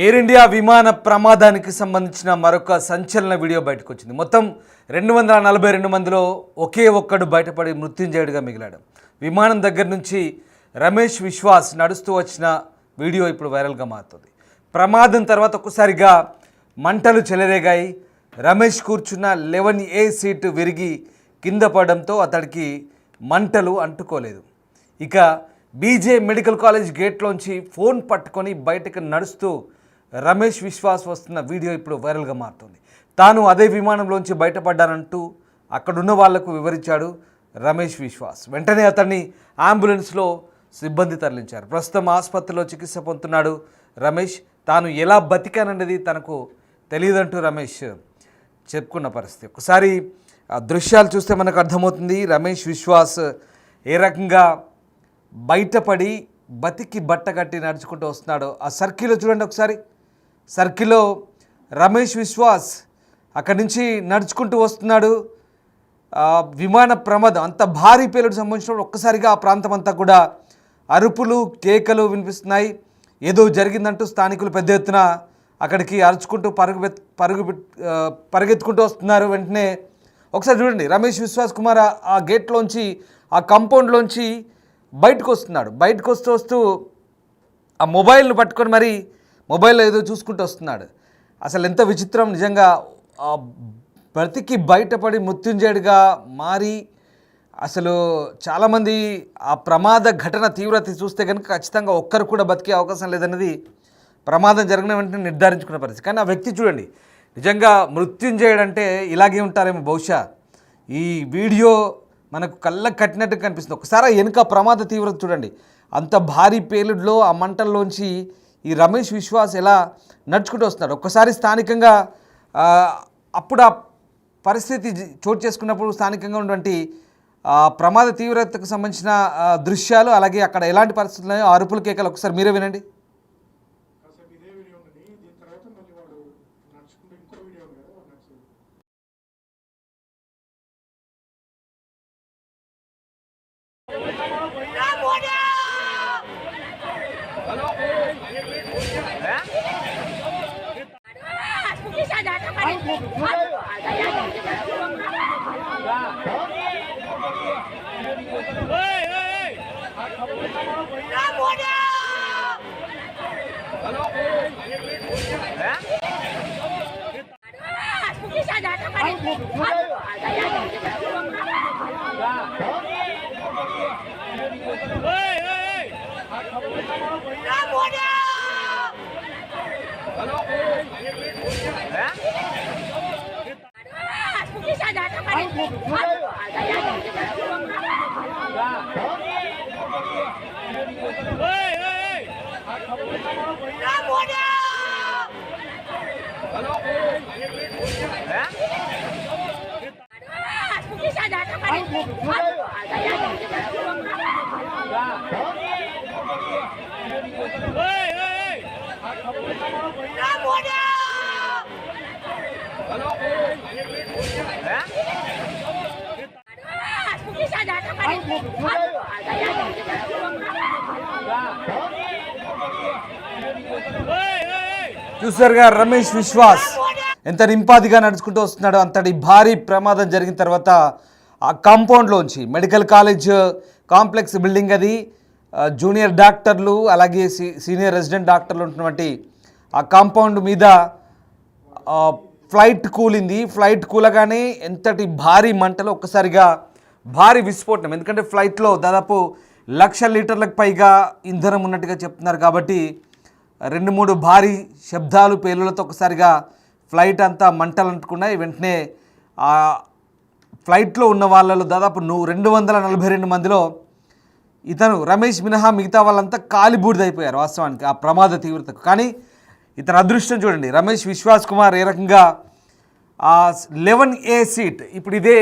Air India విమాన ప్రమాదానికి సంబంధించిన మరొక సంచలన వీడియో బయటకు వచ్చింది. మొత్తం 242 మందిలో ఒకే ఒక్కడు బయటపడి మృత్యుంజయుడిగా మిగిలాడు. విమానం దగ్గర నుంచి రమేష్ విశ్వాస్ నడుస్తూ వచ్చిన వీడియో ఇప్పుడు వైరల్గా మారుతుంది. ప్రమాదం తర్వాత ఒక్కసారిగా మంటలు చెలరేగాయి. రమేష్ కూర్చున్న 11A సీటు విరిగి కింద పడడంతో అతడికి మంటలు అంటుకోలేదు. ఇక బీజే మెడికల్ కాలేజ్ గేట్లోంచి ఫోన్ పట్టుకొని బయటకు నడుస్తూ రమేష్ విశ్వాస్ వస్తున్న వీడియో ఇప్పుడు వైరల్గా మారుతుంది. తాను అదే విమానంలోంచి బయటపడ్డానంటూ అక్కడున్న వాళ్లకు వివరించాడు రమేష్ విశ్వాస్. వెంటనే అతన్ని అంబులెన్స్లో సిబ్బంది తరలించారు. ప్రస్తుతం ఆసుపత్రిలో చికిత్స పొందుతున్నాడు రమేష్. తాను ఎలా బతికాననేది తనకు తెలియదంటూ రమేష్ చెప్పుకున్న పరిస్థితి. ఒకసారి ఆ దృశ్యాలు చూస్తే మనకు అర్థమవుతుంది రమేష్ విశ్వాస్ ఏ రకంగా బయటపడి బతికి బట్ట కట్టి నడుచుకుంటూ వస్తున్నాడు. ఆ సర్కిల్లో చూడండి ఒకసారి. సర్కిల్లో రమేష్ విశ్వాస్ అక్కడి నుంచి నడుచుకుంటూ వస్తున్నాడు. విమాన ప్రమాదం అంత భారీ పేలుడు సంబంధించిన ఒక్కసారిగా ఆ ప్రాంతం అంతా కూడా అరుపులు కేకలు వినిపిస్తున్నాయి. ఏదో జరిగిందంటూ స్థానికులు పెద్ద ఎత్తున అక్కడికి అరుచుకుంటూ పరిగెత్తుకుంటూ వస్తున్నారు. వెంటనే ఒకసారి చూడండి, రమేష్ విశ్వాస్ కుమార్ ఆ గేట్లోంచి ఆ కాంపౌండ్లోంచి బయటకు వస్తున్నాడు. బయటకు వస్తూ ఆ మొబైల్ను పట్టుకొని మరి మొబైల్లో ఏదో చూసుకుంటూ వస్తున్నాడు. అసలు ఎంత విచిత్రం నిజంగా. బ్రతికి బయటపడి మృత్యుంజయుడిగా మారి అసలు చాలామంది ఆ ప్రమాద ఘటన తీవ్రత చూస్తే కనుక ఖచ్చితంగా ఒక్కరు కూడా బతికే అవకాశం లేదన్నది ప్రమాదం జరిగిన వెంటనే నిర్ధారించుకున్న పరిస్థితి. కానీ ఆ వ్యక్తి చూడండి, నిజంగా మృత్యుంజయుడు అంటే ఇలాగే ఉంటారేమో బహుశా. ఈ వీడియో మనకు కళ్ళకు కట్టినట్టు కనిపిస్తుంది. ఒకసారి వెనుక ప్రమాద తీవ్రత చూడండి. అంత భారీ పేలుడులో ఆ మంటల్లోంచి ఈ రమేష్ విశ్వాస్ ఎలా నడుచుకుంటూ వస్తున్నాడు. ఒక్కసారి స్థానికంగా అప్పుడు ఆ పరిస్థితి చోటు చేసుకున్నప్పుడు స్థానికంగా ఉన్నటువంటి ప్రమాద తీవ్రతకు సంబంధించిన దృశ్యాలు, అలాగే అక్కడ ఎలాంటి పరిస్థితులు ఉన్నాయో అరుపుల కేకలు ఒకసారి మీరే వినండి. చూసారుగా రమేష్ విశ్వాస్ ఎంత నింపాదిగా నడుచుకుంటూ వస్తున్నాడో. అంతటి భారీ ప్రమాదం జరిగిన తర్వాత ఆ కాంపౌండ్లోంచి మెడికల్ కాలేజ్ కాంప్లెక్స్ బిల్డింగ్ అది, జూనియర్ డాక్టర్లు అలాగే సీనియర్ రెసిడెంట్ డాక్టర్లు ఉంటున్నటువంటి ఆ కాంపౌండ్ మీద ఫ్లైట్ కూలింది. ఫ్లైట్ కూలగానే ఎంతటి భారీ మంటలు, ఒక్కసారిగా భారీ విస్ఫోటనం. ఎందుకంటే ఫ్లైట్లో దాదాపు 1,00,000 లీటర్లకు పైగా ఇంధనం ఉన్నట్టుగా చెప్తున్నారు. కాబట్టి 2-3 భారీ శబ్దాలు పేలులతో ఒకసారిగా ఫ్లైట్ అంతా మంటలు అంటుకున్నాయి. వెంటనే ఆ ఫ్లైట్లో ఉన్న వాళ్ళలో దాదాపు 242 మందిలో ఇతను రమేష్ మినహా మిగతా వాళ్ళంతా కాలిబూడిదైపోయారు వాస్తవానికి ఆ ప్రమాద తీవ్రతకు. కానీ ఇతని అదృష్టం చూడండి, రమేష్ విశ్వాస్ కుమార్ ఏ రకంగా ఆ 11A సీట్ ఇప్పుడు ఇదే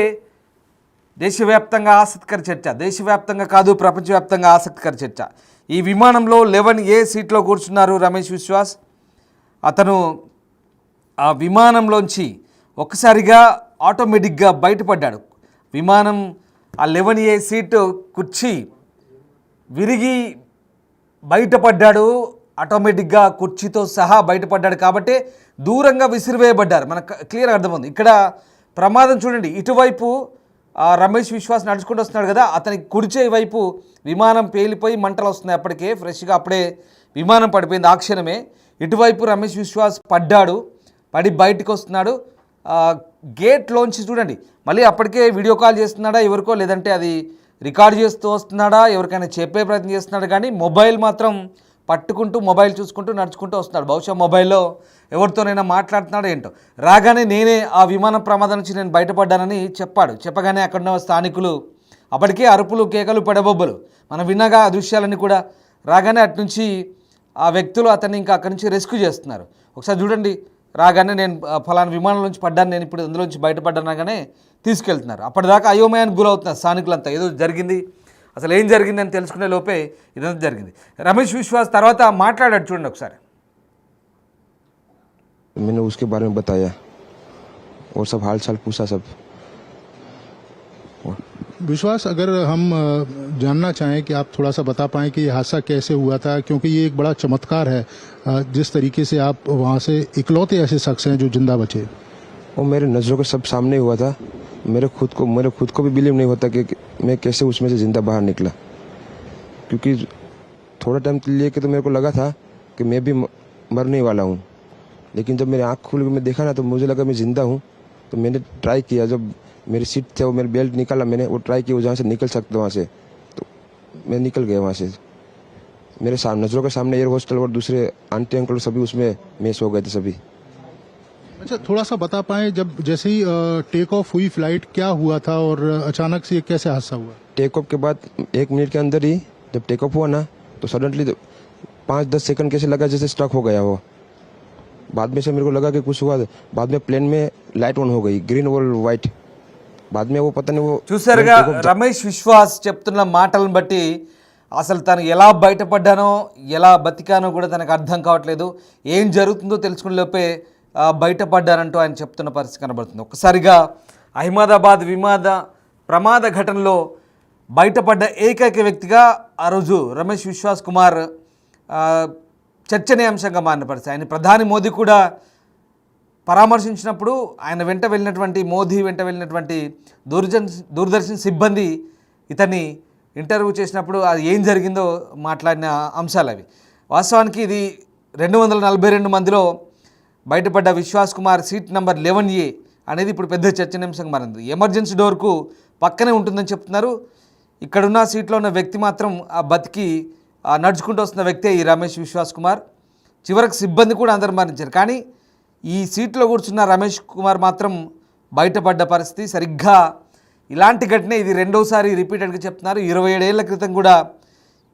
దేశవ్యాప్తంగా ఆసక్తికర చర్చ. దేశవ్యాప్తంగా కాదు, ప్రపంచవ్యాప్తంగా ఆసక్తికర చర్చ. ఈ విమానంలో 11A సీట్లో కూర్చున్నారు రమేష్ విశ్వాస్. అతను ఆ విమానంలోంచి ఒక్కసారిగా ఆటోమేటిక్గా బయటపడ్డాడు. విమానం ఆ 11A సీటు కుర్చీ విరిగి బయటపడ్డాడు. ఆటోమేటిక్గా కుర్చీతో సహా బయటపడ్డాడు కాబట్టి దూరంగా విసిరివేయబడ్డారు. మనకు క్లియర్గా అర్థమవుతుంది. ఇక్కడ ప్రమాదం చూడండి, ఇటువైపు రమేష్ విశ్వాస్ నడుచుకుంటూ వస్తున్నాడు కదా, అతనికి కుడిచే వైపు విమానం పేలిపోయి మంటలు వస్తున్నాయి. అప్పటికే ఫ్రెష్గా అప్పుడే విమానం పడిపోయింది ఆ క్షణమే. ఇటువైపు రమేష్ విశ్వాస్ పడ్డాడు, పడి బయటకు వస్తున్నాడు. గేట్లోంచి చూడండి, మళ్ళీ అప్పటికే వీడియో కాల్ చేస్తున్నాడా ఎవరికో, లేదంటే అది రికార్డ్ చేస్తూ వస్తున్నాడా, ఎవరికైనా చెప్పే ప్రయత్నం చేస్తున్నాడు, కానీ మొబైల్ మాత్రం పట్టుకుంటూ మొబైల్ చూసుకుంటూ నడుచుకుంటూ వస్తున్నాడు. బహుశా మొబైల్లో ఎవరితోనైనా మాట్లాడుతున్నాడో ఏంటో. రాగానే నేనే ఆ విమాన ప్రమాదం నుంచి నేను బయటపడ్డానని చెప్పాడు. చెప్పగానే అక్కడున్న స్థానికులు అప్పటికే అరుపులు, కేకలు, పెడబొబ్బలు మనం విన్నగా ఆ దృశ్యాలన్నీ కూడా. రాగానే అటు నుంచి ఆ వ్యక్తులు అతన్ని ఇంకా అక్కడి నుంచి రెస్క్యూ చేస్తున్నారు. ఒకసారి చూడండి, రాగానే నేను ఫలానా విమానం నుంచి పడ్డాను, నేను ఇప్పుడు అందులోంచి బయటపడ్డానగానే తీసుకెళ్తున్నారు. అప్పటిదాకా అయోమయానికి గురవుతున్నారు స్థానికులంతా. ఏదో జరిగింది, అసలు ఏం జరిగిందని తెలుసుకునే లోపే ఇదంతా జరిగింది. రమేష్ విశ్వాస్ తర్వాత మాట్లాడాడు, చూడండి ఒకసారి. मैंने उसके बारे में बताया और सब हाल चाल पूछा सब। विश्वास, अगर हम जानना चाहें कि आप थोड़ा सा बता पाएं कि ये हादसा कैसे हुआ था, क्योंकि ये एक बड़ा चमत्कार है जिस तरीके से आप वहाँ से इकलौते ऐसे शख्स हैं जो जिंदा बचे। वो मेरे नज़रों के सब सामने हुआ था। मेरे खुद को भी बिलीव नहीं होता कि मैं कैसे उसमें से जिंदा बाहर निकला, क्योंकि थोड़ा टाइम लिए कि तो मेरे को लगा था कि मैं भी मरने वाला हूँ, लेकिन जब मेरी आँख खुल के मैं देखा ना तो मुझे लगा मैं ज़िंदा हूँ। तो मैंने ट्राई किया, जब मेरी सीट थे वो मेरी बेल्ट निकाला, मैंने वो ट्राई किया जहाँ से निकल सकता वहाँ से, तो मैं निकल गया वहाँ से। मेरे नज़रों के सामने एयर होस्टल और दूसरे आंटी अंकल सभी उसमें मेस हो गए थे सभी। अच्छा, थोड़ा सा बता पाएं, जब जैसे ही टेक ऑफ हुई फ्लाइट, क्या हुआ था और अचानक से कैसे हादसा हुआ? टेक ऑफ के बाद 1 मिनट के अंदर ही जब टेक ऑफ हुआ ना तो सडनली 5-10 सेकंड कैसे लगा जैसे स्टक हो गया वो। बाद में से मेरे को लगा कि कुछ हुआ, बाद में प्लेन में लाइट ऑन हो गई, ग्रीन और वाइट। बाद में वो पता नहीं वो చూసారుగా రమేష్ విశ్వాస్ చెప్తున్న మాటలను బట్టి అసలు తను ఎలా బయటపడ్డానో ఎలా బతికానో కూడా తనకు అర్థం కావట్లేదు. ఏం జరుగుతుందో తెలుసుకునే లోపే బయటపడ్డారంటూ ఆయన చెప్తున్న పరిస్థితి కనబడుతుంది. ఒక్కసారిగా అహ్మదాబాద్ ప్రమాద ఘటనలో బయటపడ్డ ఏకైక వ్యక్తిగా ఆ రోజు రమేష్ విశ్వాస్ కుమార్ చర్చనీయాంశంగా మారిన పరిస్థితి. ఆయన ప్రధాని మోదీ కూడా పరామర్శించినప్పుడు ఆయన వెంట వెళ్ళినటువంటి మోదీ వెంట వెళ్ళినటువంటి దూరదర్శన్ సిబ్బంది ఇతన్ని ఇంటర్వ్యూ చేసినప్పుడు అది ఏం జరిగిందో మాట్లాడిన అంశాలు అవి. వాస్తవానికి ఇది 242 మందిలో బయటపడ్డ Vishwas Kumar seat number 11A అనేది ఇప్పుడు పెద్ద చర్చనీయాంశంగా మారింది. ఎమర్జెన్సీ డోర్కు పక్కనే ఉంటుందని చెప్తున్నారు. ఇక్కడున్న సీట్లో ఉన్న వ్యక్తి మాత్రం ఆ బతికి నడుచుకుంటూ వస్తున్న వ్యక్తే ఈ రమేష్ విశ్వాస్ కుమార్. చివరికి సిబ్బంది కూడా అందరు మరణించారు, కానీ ఈ సీట్లో కూర్చున్న రమేష్ కుమార్ మాత్రం బయటపడ్డ పరిస్థితి. సరిగ్గా ఇలాంటి ఘటన ఇది రెండోసారి రిపీటెడ్గా చెప్తున్నారు. 27 ఏళ్ల క్రితం కూడా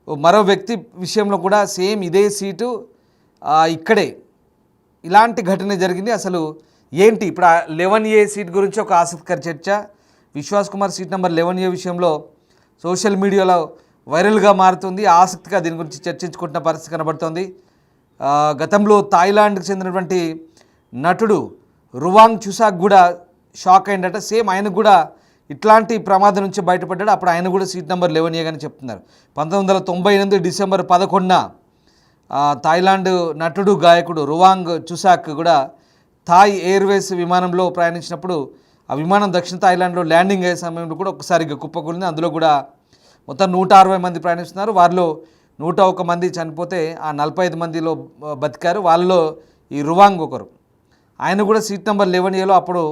మరో వ్యక్తి విషయంలో కూడా సేమ్ ఇదే సీటు ఇక్కడే ఇలాంటి ఘటన జరిగింది. అసలు ఏంటి ఇప్పుడు 11A సీట్ గురించి ఒక ఆసక్తికర చర్చ. Vishwas Kumar seat number 11A విషయంలో సోషల్ మీడియాలో వైరల్గా మారుతుంది. ఆసక్తిగా దీని గురించి చర్చించుకుంటున్న పరిస్థితి కనబడుతోంది. గతంలో థాయిలాండ్కి చెందినటువంటి నటుడు రువాంగ్ చుసాక్ కూడా షాక్ అయిందట. సేమ్ ఆయన కూడా ఇట్లాంటి ప్రమాదం నుంచి బయటపడ్డాడు. అప్పుడు ఆయన కూడా సీట్ నెంబర్ 11A అని చెప్తున్నారు. 1998 డిసెంబర్ 11న థాయిలాండ్ నటుడు గాయకుడు రువాంగ్ చుసాక్ కూడా థాయ్ ఎయిర్వేస్ విమానంలో ప్రయాణించినప్పుడు ఆ విమానం దక్షిణ థాయిలాండ్లో ల్యాండింగ్ అయ్యే సమయంలో కూడా ఒక్కసారిగా కుప్పకూలింది. అందులో కూడా మొత్తం 160 మంది ప్రయాణిస్తున్నారు. వారిలో 101 మంది చనిపోతే ఆ 45 మందిలో బతికారు. వాళ్ళలో ఈ రువాంగ్ ఒకరు. ఆయన కూడా సీట్ నెంబర్ 11Aలో అప్పుడు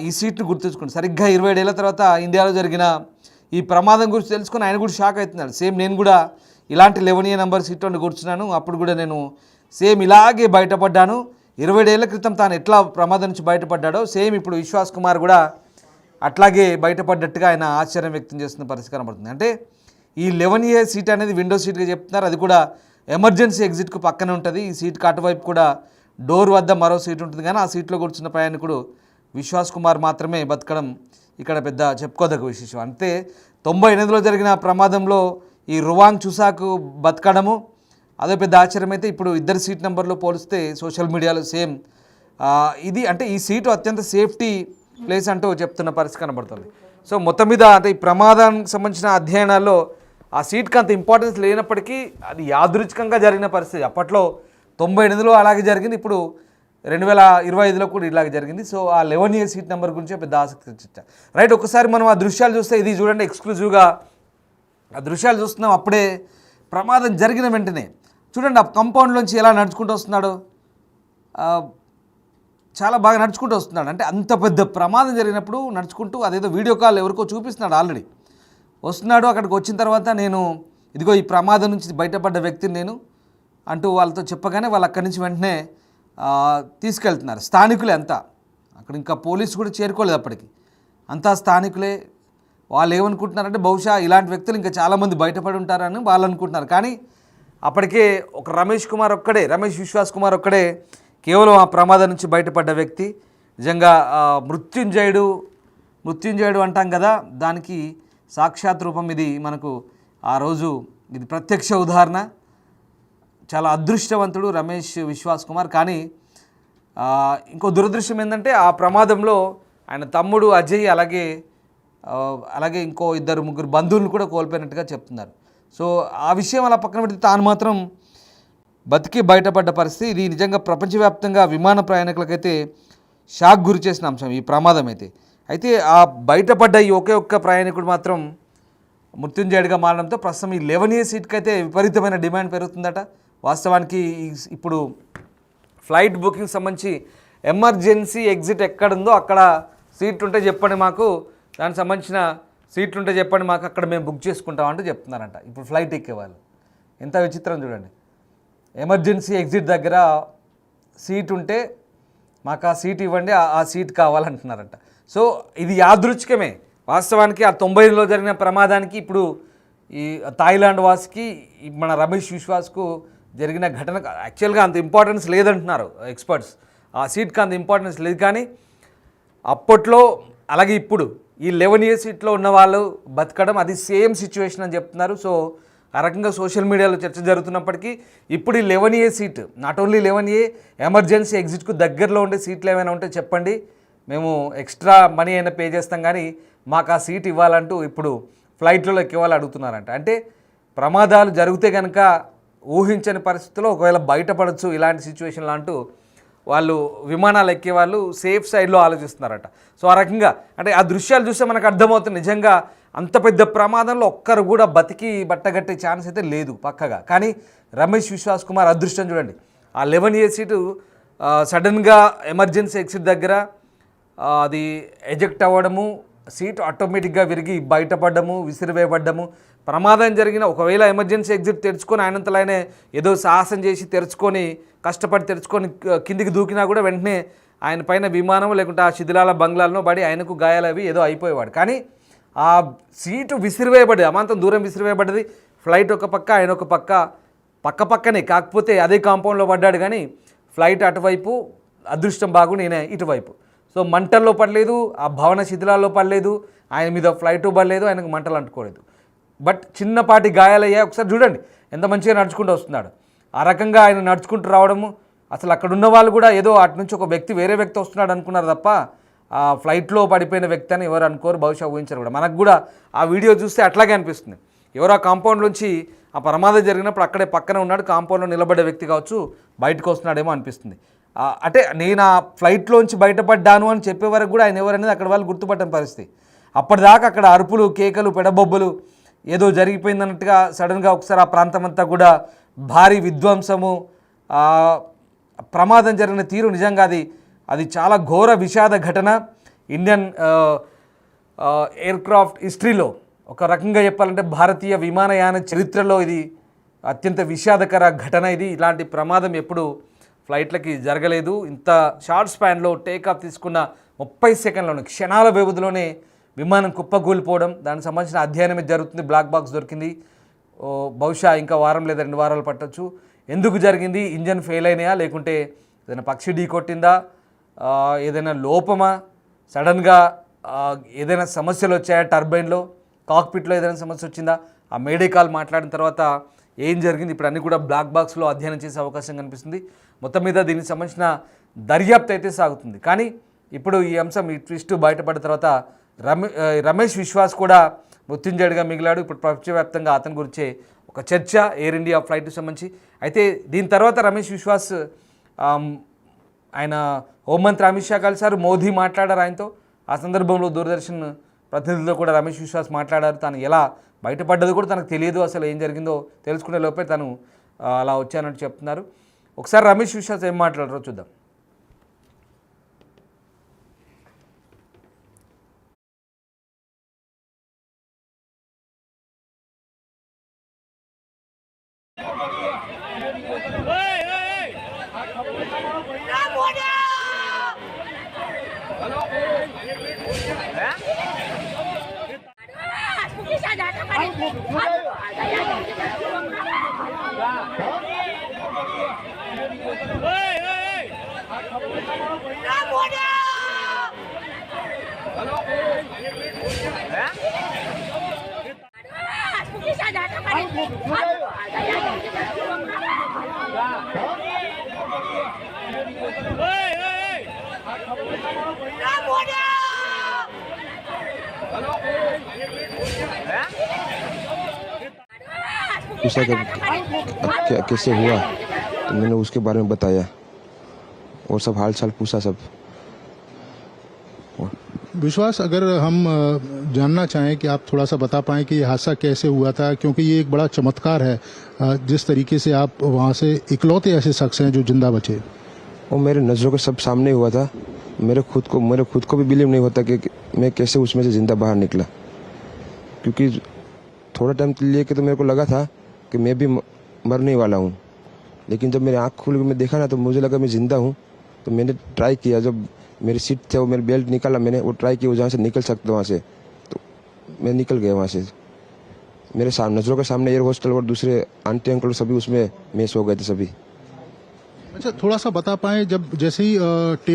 ఈ సీట్ను గుర్తుంచుకోండి. సరిగ్గా 27 ఏళ్ల తర్వాత ఇండియాలో జరిగిన ఈ ప్రమాదం గురించి తెలుసుకొని ఆయన కూడా షాక్ అవుతున్నాడు. సేమ్ నేను కూడా ఇలాంటి 11A నెంబర్ సీట్లో కూర్చున్నాను, అప్పుడు కూడా నేను సేమ్ ఇలాగే బయటపడ్డాను. 27 ఏళ్ల క్రితం తాను ఎట్లా ప్రమాదం నుంచి బయటపడ్డాడో సేమ్ ఇప్పుడు విశ్వాస్ కుమార్ కూడా అట్లాగే బయటపడ్డట్టుగా ఆయన ఆశ్చర్యం వ్యక్తం చేస్తున్న పరిస్థితి కనబడుతుంది. అంటే ఈ 11A సీట్ అనేది విండో సీట్గా చెప్తున్నారు. అది కూడా ఎమర్జెన్సీ ఎగ్జిట్కు పక్కనే ఉంటుంది. ఈ సీట్కి అటువైపు కూడా డోర్ వద్ద మరో సీట్ ఉంటుంది, కానీ ఆ సీట్లో కూర్చున్న ప్రయాణికుడు విశ్వాస్ కుమార్ మాత్రమే బతకడం ఇక్కడ పెద్ద చెప్పుకోదగ్గ విశేషం. అంటే 98లో జరిగిన ప్రమాదంలో ఈ రువాంగ్ చుసాకు బతకడము అదే పెద్ద ఆశ్చర్యం. అయితే ఇప్పుడు ఇద్దరు సీట్ నెంబర్లో పోలిస్తే సోషల్ మీడియాలో సేమ్ ఇది అంటే ఈ సీటు అత్యంత సేఫ్టీ ప్లేస్ అంటూ చెప్తున్న పరిస్థితి కనబడుతుంది. సో మొత్తం మీద అంటే ఈ ప్రమాదానికి సంబంధించిన అధ్యయనాల్లో ఆ సీట్కి అంత ఇంపార్టెన్స్ లేనప్పటికీ అది యాదృచ్ఛికంగా జరిగిన పరిస్థితి. అప్పట్లో 98లో అలాగే జరిగింది, ఇప్పుడు 2025లో కూడా ఇలాగే జరిగింది. సో ఆ 11A సీట్ నెంబర్ గురించే పెద్ద ఆసక్తి వచ్చారు. రైట్, ఒకసారి మనం ఆ దృశ్యాలు చూస్తే, ఇది చూడండి ఎక్స్క్లూజివ్గా ఆ దృశ్యాలు చూస్తున్నాం. అప్పుడే ప్రమాదం జరిగిన వెంటనే చూడండి ఆ కాంపౌండ్లోంచి ఎలా నడుచుకుంటూ వస్తున్నాడు, చాలా బాగా నడుచుకుంటూ వస్తున్నాడు. అంటే అంత పెద్ద ప్రమాదం జరిగినప్పుడు నడుచుకుంటూ, అదేదో వీడియో కాల్ ఎవరికో చూపిస్తున్నాడు, ఆల్రెడీ వస్తున్నాడు. అక్కడికి వచ్చిన తర్వాత నేను ఇదిగో ఈ ప్రమాదం నుంచి బయటపడ్డ వ్యక్తిని నేను అంటూ వాళ్ళతో చెప్పగానే వాళ్ళు అక్కడి నుంచి వెంటనే తీసుకెళ్తున్నారు. స్థానికులే అంతా, అక్కడ ఇంకా పోలీసు కూడా చేరుకోలేదు అప్పటికి, అంతా స్థానికులే. వాళ్ళు ఏమనుకుంటున్నారంటే బహుశా ఇలాంటి వ్యక్తులు ఇంకా చాలామంది బయటపడి ఉంటారని వాళ్ళు అనుకుంటున్నారు. కానీ అప్పటికే ఒక రమేష్ విశ్వాస్ కుమార్ ఒక్కడే కేవలం ఆ ప్రమాదం నుంచి బయటపడ్డ వ్యక్తి. నిజంగా మృత్యుంజయుడు అంటాం కదా, దానికి సాక్షాత్ రూపం ఇది. మనకు ఆ రోజు ఇది ప్రత్యక్ష ఉదాహరణ. చాలా అదృష్టవంతుడు రమేష్ విశ్వాస్ కుమార్. కానీ ఇంకో దురదృష్టం ఏంటంటే ఆ ప్రమాదంలో ఆయన తమ్ముడు అజయ్ అలాగే ఇంకో 2-3 బంధువులను కూడా కోల్పోయినట్టుగా చెప్తున్నారు. సో ఆ విషయం అలా పక్కన పెడితే తాను మాత్రం బతికి బయటపడ్డ పరిస్థితి. ఇది నిజంగా ప్రపంచవ్యాప్తంగా విమాన ప్రయాణికులకైతే షాక్ గురి చేసిన అంశం ఈ ప్రమాదం అయితే ఆ బయటపడ్డ ఈ ఒకే ఒక్క ప్రయాణికుడు మాత్రం మృత్యుంజయుడిగా మారడంతో ప్రస్తుతం ఈ 11A సీట్కి అయితే విపరీతమైన డిమాండ్ పెరుగుతుందట. వాస్తవానికి ఇప్పుడు ఫ్లైట్ బుకింగ్ సంబంధించి ఎమర్జెన్సీ ఎగ్జిట్ ఎక్కడుందో అక్కడ సీట్లు ఉంటే చెప్పండి మాకు, దానికి సంబంధించిన సీట్లు ఉంటే చెప్పండి మాకు, అక్కడ మేము బుక్ చేసుకుంటాం అంటూ చెప్తున్నారంట ఇప్పుడు ఫ్లైట్ ఎక్కేవాళ్ళు. ఎంత విచిత్రం చూడండి, ఎమర్జెన్సీ ఎగ్జిట్ దగ్గర సీట్ ఉంటే మాకు ఆ సీట్ ఇవ్వండి, ఆ సీట్ కావాలంటున్నారంట. సో ఇది యాదృచ్ఛికమే. వాస్తవానికి ఆ 90లో జరిగిన ప్రమాదానికి ఇప్పుడు ఈ థాయిలాండ్ వాసికి మన రమేష్ విశ్వాస్కు జరిగిన ఘటన యాక్చువల్గా అంత ఇంపార్టెన్స్ లేదంటున్నారు ఎక్స్పర్ట్స్. ఆ సీట్కి అంత ఇంపార్టెన్స్ లేదు. కానీ అప్పట్లో అలాగే ఇప్పుడు ఈ 11A సీట్లో ఉన్న వాళ్ళు బతకడం అది సేమ్ సిచ్యువేషన్ అని చెప్తున్నారు. సో ఆ రకంగా సోషల్ మీడియాలో చర్చ జరుగుతున్నప్పటికీ ఇప్పుడు ఈ 11A seat, not only 11A, emergency ఎగ్జిట్కు దగ్గరలో ఉండే సీట్లు ఏమైనా ఉంటే చెప్పండి, మేము ఎక్స్ట్రా మనీ అయినా పే చేస్తాం, కానీ మాకు ఆ సీట్ ఇవ్వాలంటూ ఇప్పుడు ఫ్లైట్లలో ఎక్కేవాళ్ళు అడుగుతున్నారంట. అంటే ప్రమాదాలు జరిగితే కనుక ఊహించని పరిస్థితుల్లో ఒకవేళ బయటపడవచ్చు ఇలాంటి సిచ్యువేషన్లో అంటూ వాళ్ళు విమానాలు ఎక్కేవాళ్ళు సేఫ్ సైడ్లో ఆలోచిస్తున్నారట. సో ఆ రకంగా అంటే ఆ దృశ్యాలు చూస్తే మనకు అర్థమవుతుంది నిజంగా అంత పెద్ద ప్రమాదంలో ఒక్కరు కూడా బతికి బట్టగట్టే ఛాన్స్ అయితే లేదు పక్కగా. కానీ రమేష్ విశ్వాస్ కుమార్ అదృష్టం చూడండి, ఆ 11A సీటు సడన్గా ఎమర్జెన్సీ ఎగ్జిట్ దగ్గర అది ఎజెక్ట్ అవ్వడము, సీట్ ఆటోమేటిక్గా విరిగి బయటపడ్డము, విసిరివేయబడ్డము. ప్రమాదం జరిగిన ఒకవేళ ఎమర్జెన్సీ ఎగ్జిట్ తెరుచుకొని ఆయనంతలో ఆయనే ఏదో సాహసం చేసి కష్టపడి తెరుచుకొని కిందికి దూకినా కూడా వెంటనే ఆయన పైన విమానం లేకుంటే ఆ శిథిలాల బంగ్లాలను పడి ఆయనకు గాయాలవి ఏదో అయిపోయేవాడు. కానీ ఆ సీటు విసిరివేయబడ్డది, అమాంతం దూరం విసిరివేయబడ్డది. ఫ్లైట్ ఒక పక్క, ఆయన ఒక పక్కనే, కాకపోతే అదే కాంపౌండ్లో పడ్డాడు. కానీ ఫ్లైట్ అటువైపు, అదృష్టం బాగుండి ఈయన ఇటువైపు. సో మంటల్లో పడలేదు, ఆ భవన శిథిలాల్లో పడలేదు, ఆయన మీద ఫ్లైట్ పడలేదు, ఆయనకు మంటలు అంటుకోలేదు. బట్ చిన్నపాటి గాయాలయ్యాయి. ఒకసారి చూడండి ఎంత మంచిగా నడుచుకుంటూ వస్తున్నాడు. ఆ రకంగా ఆయన నడుచుకుంటూ రావడము, అసలు అక్కడ ఉన్న వాళ్ళు కూడా ఏదో అటు నుంచి ఒక వేరే వ్యక్తి వస్తున్నాడు అనుకున్నారు తప్ప ఆ ఫ్లైట్లో పడిపోయిన వ్యక్తి అని ఎవరు అనుకోరు, బహుశా ఊహించరు కూడా. మనకు కూడా ఆ వీడియో చూస్తే అట్లాగే అనిపిస్తుంది. ఎవరో ఆ కాంపౌండ్లోంచి ఆ ప్రమాదం జరిగినప్పుడు అక్కడే పక్కన ఉన్నాడు, కాంపౌండ్లో నిలబడ్డ వ్యక్తి కావచ్చు, బయటకు వస్తున్నాడేమో అనిపిస్తుంది. అంటే నేను ఆ ఫ్లైట్లోంచి బయటపడ్డాను అని చెప్పే వరకు కూడా ఆయన ఎవరనేది అక్కడ వాళ్ళు గుర్తుపట్టని పరిస్థితి. అప్పటిదాకా అక్కడ అరుపులు, కేకలు, పెడబొబ్బలు, ఏదో జరిగిపోయిందన్నట్టుగా సడన్గా ఒకసారి ఆ ప్రాంతం అంతా కూడా భారీ విధ్వంసము, ప్రమాదం జరిగిన తీరు నిజంగా అది చాలా ఘోర విషాద ఘటన. ఇండియన్ ఎయిర్క్రాఫ్ట్ హిస్టరీలో ఒక రకంగా చెప్పాలంటే భారతీయ విమానయాన చరిత్రలో ఇది అత్యంత విషాదకర ఘటన. ఇలాంటి ప్రమాదం ఎప్పుడు ఫ్లైట్లకి జరగలేదు. ఇంత షార్ట్ స్పాన్లో టేకాఫ్ తీసుకున్న 30 సెకండ్లోనే, క్షణాల వ్యవధిలోనే విమానం కుప్పకూలిపోవడం, దానికి సంబంధించిన అధ్యయనమే జరుగుతుంది. బ్లాక్ బాక్స్ దొరికింది. బహుశా ఇంకా వారం లేదా 2 వారాలు పట్టొచ్చు. ఎందుకు జరిగింది, ఇంజన్ ఫెయిల్ అయినాయా, లేకుంటే ఏదైనా పక్షి ఢీ కొట్టిందా, ఏదైనా లోపమా, సడన్గా ఏదైనా సమస్యలు వచ్చాయా, టర్బైన్లో, కాక్పిట్లో ఏదైనా సమస్య వచ్చిందా, ఆ మేడే కాల్ మాట్లాడిన తర్వాత ఏం జరిగింది, ఇప్పుడు అన్నీ కూడా బ్లాక్ బాక్స్లో అధ్యయనం చేసే అవకాశం కనిపిస్తుంది. మొత్తం మీద దీనికి సంబంధించిన దర్యాప్తు అయితే సాగుతుంది. కానీ ఇప్పుడు ఈ అంశం, ఈ ట్విస్ట్ బయటపడిన తర్వాత రమేష్ విశ్వాస్ కూడా మృత్యుంజయుడిగా మిగిలాడు. ఇప్పుడు ప్రపంచవ్యాప్తంగా అతని గురించే ఒక చర్చ ఎయిర్ ఇండియా ఫ్లైట్కి సంబంధించి. అయితే దీని తర్వాత రమేష్ విశ్వాస్ ఆయన హోంమంత్రి అమిత్ షా కలిశారు, మోదీ మాట్లాడారు ఆయనతో. ఆ సందర్భంలో దూరదర్శన్ ప్రతినిధులతో కూడా రమేష్ విశ్వాస్ మాట్లాడారు. తను ఎలా బయటపడ్డది కూడా తనకు తెలియదు, అసలు ఏం జరిగిందో తెలుసుకునే లోపే తను అలా వచ్చానట్టు చెప్తున్నారు. ఒకసారి రమేష్ విశ్వాస్ ఏం మాట్లాడారో చూద్దాం. पूछा कि कैसे हुआ, तो मैंने उसके बारे में बताया और सब हाल चाल पूछा सब। विश्वास, अगर हम जानना चाहें कि आप थोड़ा सा बता पाएं कि ये हादसा कैसे हुआ था, क्योंकि ये एक बड़ा चमत्कार है जिस तरीके से आप वहाँ से इकलौते ऐसे शख्स हैं जो जिंदा बचे। वो मेरे नज़रों के सब सामने हुआ था। मेरे खुद को भी बिलीव नहीं होता कि मैं कैसे उसमें से जिंदा बाहर निकला, क्योंकि थोड़ा टाइम लिए कि तो मेरे को लगा था कि मैं भी मरने वाला हूँ, लेकिन जब मेरी आँख खुल के मैं देखा ना तो मुझे लगा मैं ज़िंदा हूँ। तो मैंने ट्राई किया, जब मेरी सीट थे वो मेरी बेल्ट निकाला, मैंने वो ट्राई किया जहाँ से निकल सकता वहाँ से, तो मैं निकल गया वहाँ से। मेरे नज़रों के सामने एयर हॉस्टल और दूसरे आंटी अंकल सभी उसमें मिस हो गए थे सभी। अच्छा, थोड़ा सा बता पाएं, जब जैसे ही